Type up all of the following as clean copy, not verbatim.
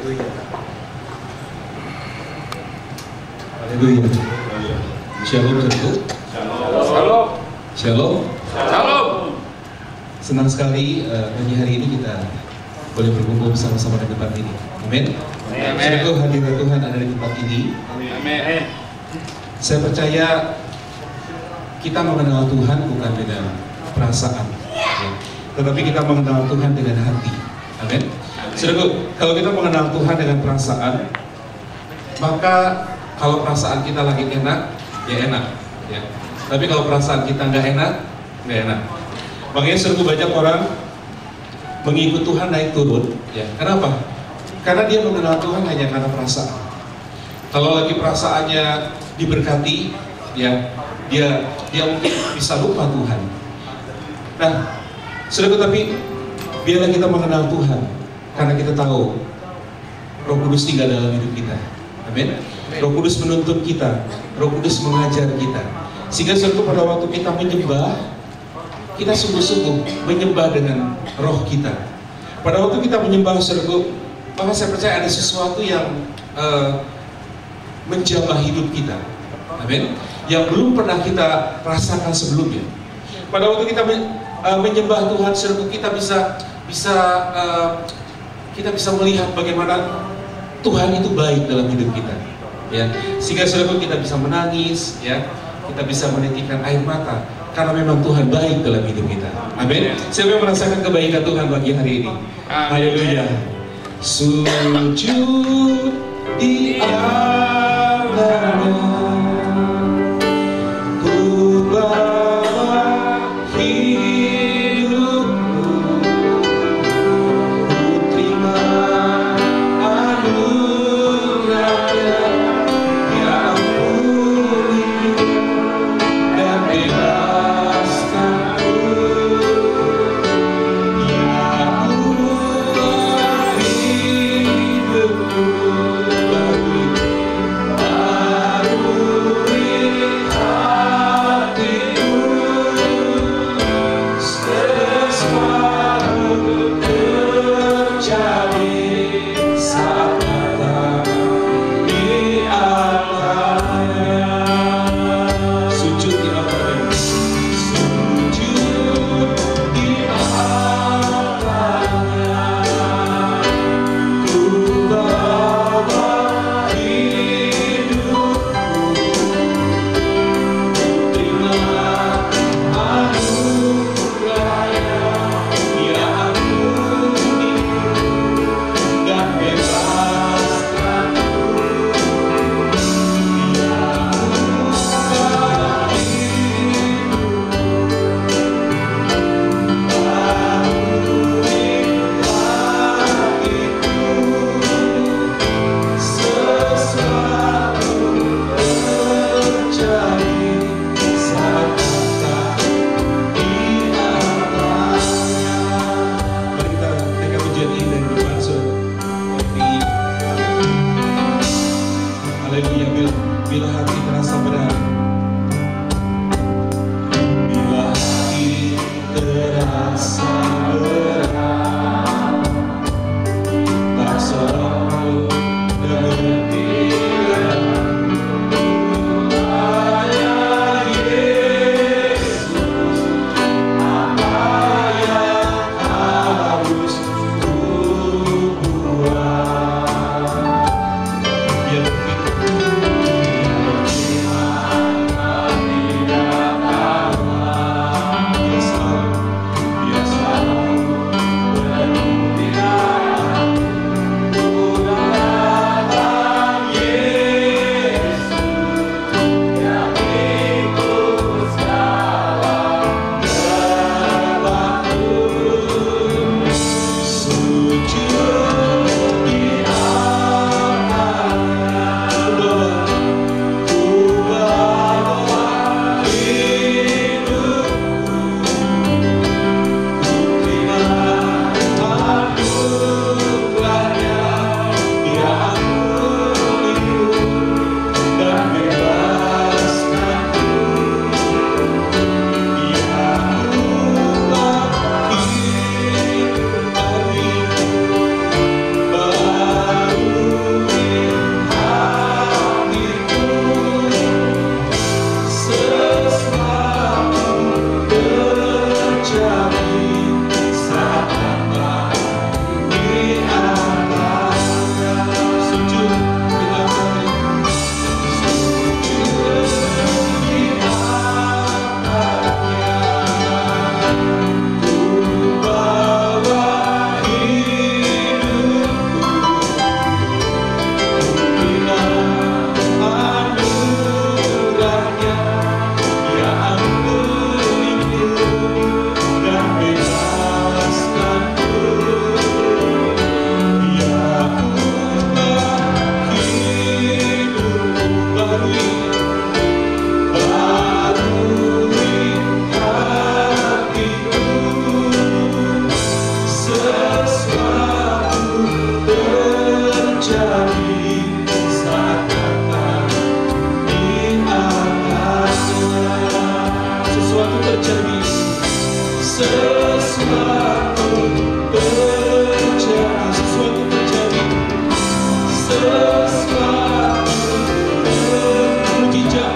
Haleluya. Shalom, saudaraku. Shalom. Shalom. Shalom. Senang sekali pagi hari ini kita boleh berkumpul bersama-sama di tempat ini. Amin. Saudaraku, hadirat Tuhan ada di tempat ini. Amin. Saya percaya kita mengenal Tuhan bukan dengan perasaan, ya, tetapi kita mengenal Tuhan dengan hati. Amin. Saudaraku, kalau kita mengenal Tuhan dengan perasaan, maka kalau perasaan kita lagi enak, ya enak, ya. Tapi kalau perasaan kita nggak enak, nggak enak. Makanya saudaraku, banyak orang mengikut Tuhan naik turun, ya. Kenapa? Karena dia mengenal Tuhan hanya karena perasaan. Kalau lagi perasaannya diberkati, ya, dia mungkin bisa lupa Tuhan. Nah, saudaraku, tapi biarlah kita mengenal Tuhan karena kita tahu Roh Kudus tinggal dalam hidup kita. Amin. Roh Kudus menuntun kita, Roh Kudus mengajar kita. Sehingga saudaraku, pada waktu kita menyembah, kita sungguh-sungguh menyembah dengan roh kita. Pada waktu kita menyembah, saudaraku, maka saya percaya ada sesuatu yang menjamah hidup kita. Amin. Yang belum pernah kita rasakan sebelumnya. Pada waktu kita menyembah Tuhan, saudaraku, kita bisa melihat bagaimana Tuhan itu baik dalam hidup kita, ya. Sehingga saudaraku, kita bisa menangis, ya, kita bisa menitikkan air mata karena memang Tuhan baik dalam hidup kita. Amin. Siapa yang merasakan kebaikan Tuhan pagi hari ini? Haleluya. Sujud di altarnya, ku bawa hidupku, ku terima anugerahnya, Dia ampuniku dan bebaskanku, Dia ubah hidupku bagi baru.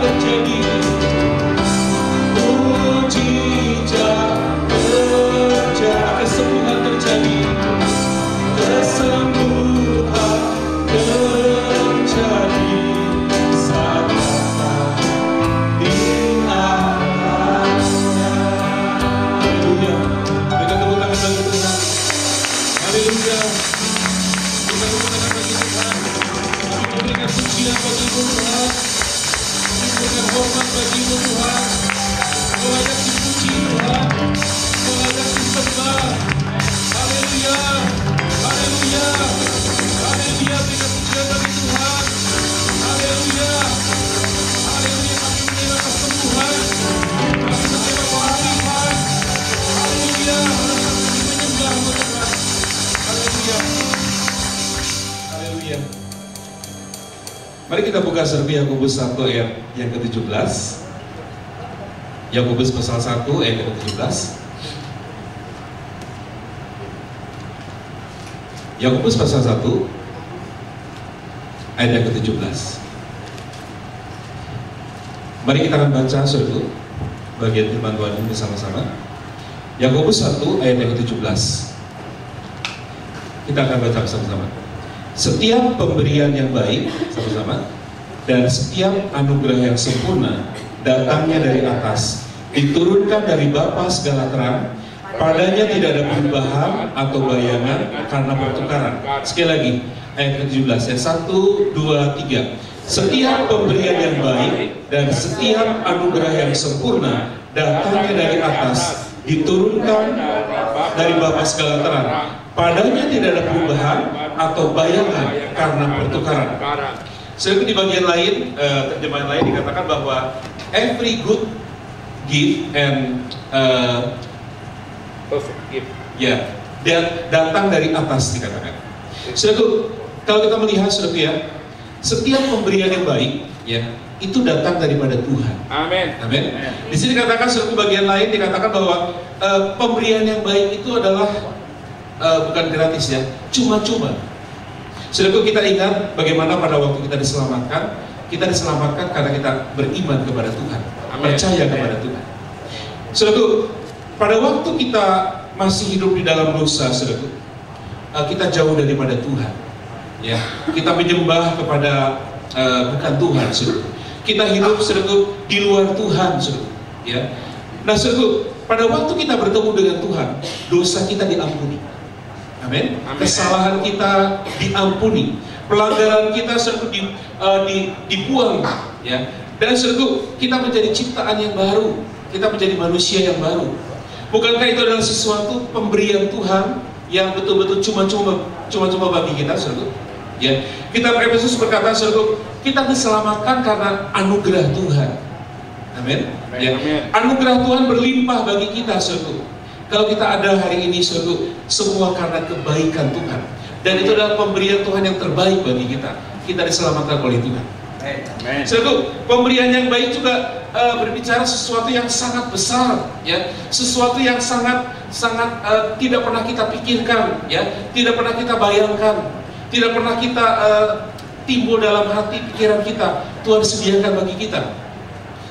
terjadi, mujizat terjadi, kesembuhan terjadi, kesembuhan terjadi saat datang di atasnya. Haleluya. Berikan tepuk tangan bagi Tuhan. Haleluya. Berikan tepuk tangan bagi Tuhan. Berikan pujian bagi Tuhan. Berikan hormat bagi Tuhan. Kau layak dipuji Tuhan. Kau layak disembah. Haleluya. Haleluya. Haleluya. Berikan pujian bagi Tuhan. Haleluya. Haleluya. Kami menerima kesembuhan. Kami menerima kemuliaan. Haleluya. Kami menyembah Tuhan. Haleluya. Haleluya. Mari kita buka Serbi Yakobus 1 ayat yang ke-17. Yakobus pasal 1 ayat yang ke-17. Yakobus pasal 1 ayat yang ke-17. Mari kita akan baca Saudara bagian firman Tuhan ini bersama-sama. Yakobus 1 ayat yang ke-17. Kita akan baca bersama-sama. Setiap pemberian yang baik sama-sama dan setiap anugerah yang sempurna datangnya dari atas, diturunkan dari Bapa segala terang. Padanya tidak ada perubahan atau bayangan karena pertukaran. Sekali lagi, ayat ke-17 ya, 1, 2, 3. Setiap pemberian yang baik dan setiap anugerah yang sempurna datangnya dari atas, diturunkan dari Bapa segala terang. Padanya tidak ada perubahan atau bayangan karena pertukaran. Di bagian lain, terjemahan lain dikatakan bahwa every good gift and perfect gift. Ya, dan datang dari atas dikatakan. Saudara, kalau kita melihat saudara ya, setiap pemberian yang baik ya, itu datang daripada Tuhan. Amin. Amin. Di sini dikatakan saudara, bagian lain dikatakan bahwa pemberian yang baik itu adalah bukan gratis ya, cuma-cuma. Saudara, kita ingat bagaimana pada waktu kita diselamatkan karena kita beriman kepada Tuhan, percaya kepada Tuhan. Saudara, pada waktu kita masih hidup di dalam dosa, saudara, kita jauh daripada Tuhan. Ya, kita menyembah kepada bukan Tuhan, saudara. Kita hidup, saudara, di luar Tuhan, saudara. Ya, nah, saudara, pada waktu kita bertemu dengan Tuhan, dosa kita diampuni. Amin. Kesalahan kita diampuni, pelanggaran kita, saudara, dibuang. Ya, dan saudara, kita menjadi ciptaan yang baru, kita menjadi manusia yang baru. Bukankah itu adalah sesuatu pemberian Tuhan yang betul-betul cuma-cuma bagi kita, saudara? Ya, kitab Efesus berkata, saudara, kita diselamatkan karena anugerah Tuhan. Amin. Ya, anugerah Tuhan berlimpah bagi kita, saudara. Kalau kita ada hari ini, saudara, semua karena kebaikan Tuhan. Dan itu adalah pemberian Tuhan yang terbaik bagi kita. Kita diselamatkan oleh Tuhan. Saudara, pemberian yang baik juga berbicara sesuatu yang sangat besar, ya, sesuatu yang sangat tidak pernah kita pikirkan, ya, tidak pernah kita bayangkan, tidak pernah kita timbul dalam hati pikiran kita. Tuhan sediakan bagi kita.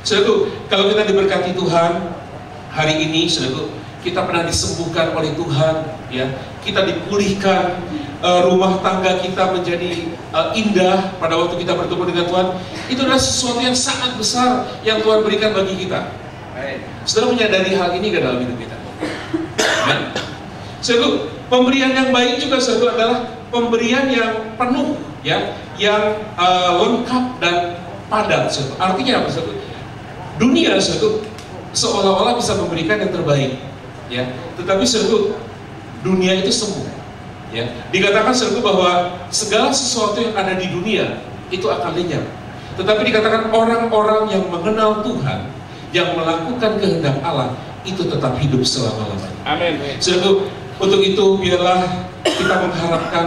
Saudara, kalau kita diberkati Tuhan hari ini, saudara, kita pernah disembuhkan oleh Tuhan, ya, kita dipulihkan, rumah tangga kita menjadi indah pada waktu kita bertemu dengan Tuhan. Itu adalah sesuatu yang sangat besar yang Tuhan berikan bagi kita. Saudara menyadari hal ini ke dalam hidup kita. Saudara, pemberian yang baik juga, saudara, adalah pemberian yang penuh, ya, yang lengkap dan padat. Saudara. Artinya apa, saudara? Dunia, saudara, seolah-olah bisa memberikan yang terbaik, ya, tetapi, saudara, dunia itu semu. Ya, dikatakan, saudara, bahwa segala sesuatu yang ada di dunia itu akan lenyap. Tetapi dikatakan orang-orang yang mengenal Tuhan, yang melakukan kehendak Allah, itu tetap hidup selama-lamanya. Amin. Saudara, untuk itu biarlah kita mengharapkan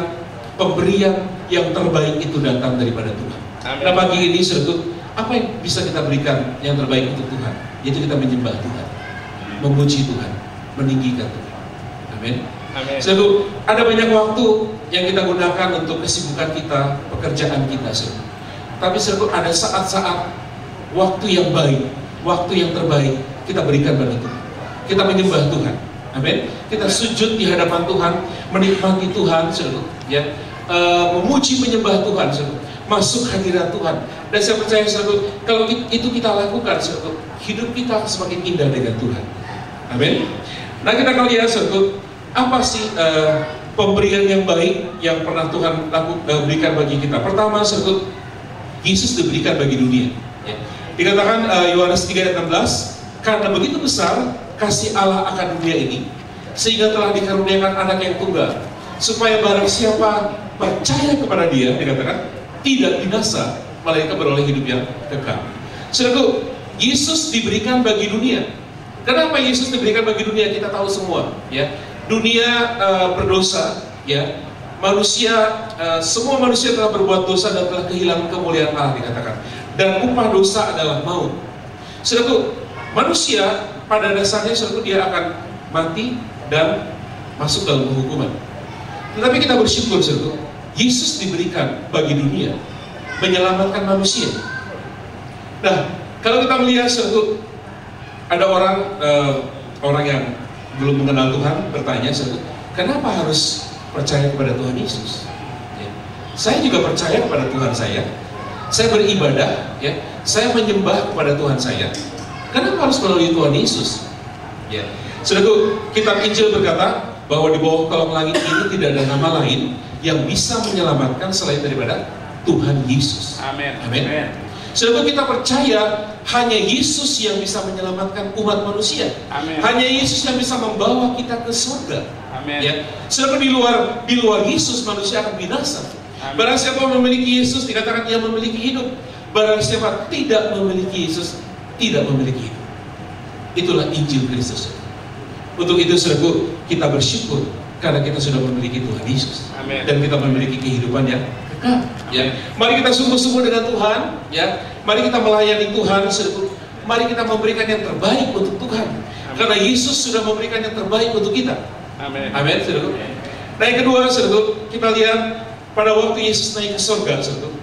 pemberian yang terbaik itu datang daripada Tuhan. Amin. Nah, pagi ini, saudara, apa yang bisa kita berikan yang terbaik untuk Tuhan? Yaitu kita menyembah Tuhan, memuji Tuhan, meninggikan Tuhan. Amin. Saudara, ada banyak waktu yang kita gunakan untuk kesibukan kita, pekerjaan kita, saudara. Tapi, saudara, ada saat-saat waktu yang baik, waktu yang terbaik kita berikan pada Tuhan. Kita menyembah Tuhan, amin. Kita sujud di hadapan Tuhan, menikmati Tuhan, saudara, ya, memuji menyembah Tuhan, saudara, masuk hadirat Tuhan. Dan saya percaya, saudara, kalau itu kita lakukan, saudara, hidup kita semakin indah dengan Tuhan, amin. Nah, kita akan lihat, saudara, apa sih pemberian yang baik yang pernah Tuhan berikan bagi kita. Pertama, saudara, Yesus diberikan bagi dunia, ya. Dikatakan Yohanes 3 ayat 16, karena begitu besar kasih Allah akan dunia ini, sehingga telah dikaruniakan anak yang tunggal, supaya barang siapa percaya kepada Dia, dikatakan, tidak binasa, melainkan beroleh hidup yang kekal. Saudaraku, Yesus diberikan bagi dunia. Kenapa Yesus diberikan bagi dunia? Kita tahu semua, ya. Dunia berdosa, ya. Manusia, semua manusia telah berbuat dosa dan telah kehilangan kemuliaan Allah, dikatakan. Dan upah dosa adalah maut. Saudaraku, manusia pada dasarnya, saudaraku, dia akan mati dan masuk dalam penghukuman. Tetapi kita bersyukur, saudaraku, Yesus diberikan bagi dunia, menyelamatkan manusia. Nah, kalau kita melihat, saudaraku, ada orang yang belum mengenal Tuhan bertanya, saudaraku, kenapa harus percaya kepada Tuhan Yesus? Ya. Saya juga percaya kepada Tuhan saya beribadah, ya, saya menyembah kepada Tuhan saya. Kenapa harus melalui Tuhan Yesus? Ya. Saudaraku, kitab Injil berkata bahwa di bawah kolong langit ini tidak ada nama lain yang bisa menyelamatkan selain daripada Tuhan Yesus. Amin. Amin. Saudaraku, kita percaya hanya Yesus yang bisa menyelamatkan umat manusia. Amin. Hanya Yesus yang bisa membawa kita ke surga. Amin. Ya. Saudaraku, di luar Yesus manusia akan binasa. Amin. Barang siapa memiliki Yesus, dikatakan ia memiliki hidup. Barang siapa tidak memiliki Yesus, tidak memiliki hidup. Itulah Injil Kristus. Untuk itu, saudaraku, kita bersyukur karena kita sudah memiliki Tuhan Yesus. Amen. Dan kita memiliki kehidupan yang kekal. Ya. Mari kita sungguh-sungguh dengan Tuhan, ya. Mari kita melayani Tuhan, saudaraku. Mari kita memberikan yang terbaik untuk Tuhan. Amen. Karena Yesus sudah memberikan yang terbaik untuk kita. Amin. Amin, saudaraku. Nah, yang kedua, saudaraku, kita lihat pada waktu Yesus naik ke surga, saudaraku,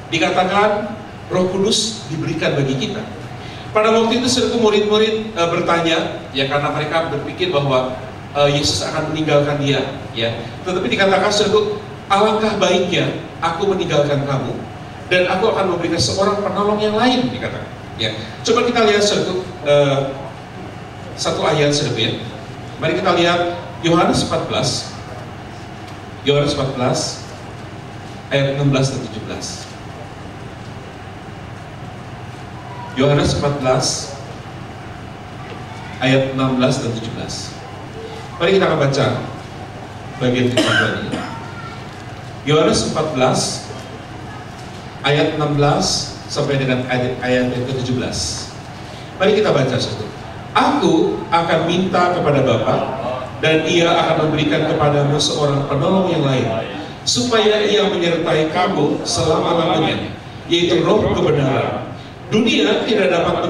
dikatakan Roh Kudus diberikan bagi kita. Pada waktu itu, saudaraku, murid-murid bertanya, ya, karena mereka berpikir bahwa Yesus akan meninggalkan dia, ya. Tetapi dikatakan, saudaraku, alangkah baiknya aku meninggalkan kamu dan aku akan memberikan seorang penolong yang lain, dikatakan. Ya. Coba kita lihat, saudaraku, satu ayat, saudaraku, ya. Mari kita lihat Yohanes 14. Yohanes 14 ayat 16 dan 17. Yohanes 14 ayat 16 dan 17. Mari kita akan baca bagian firman ini. Yohanes 14 ayat 16 sampai dengan ayat yang ke-17. Mari kita baca satu. Aku akan minta kepada Bapa dan Ia akan memberikan kepadamu seorang penolong yang lain, supaya Ia menyertai kamu selama-lamanya, yaitu Roh kebenaran. Dunia tidak dapat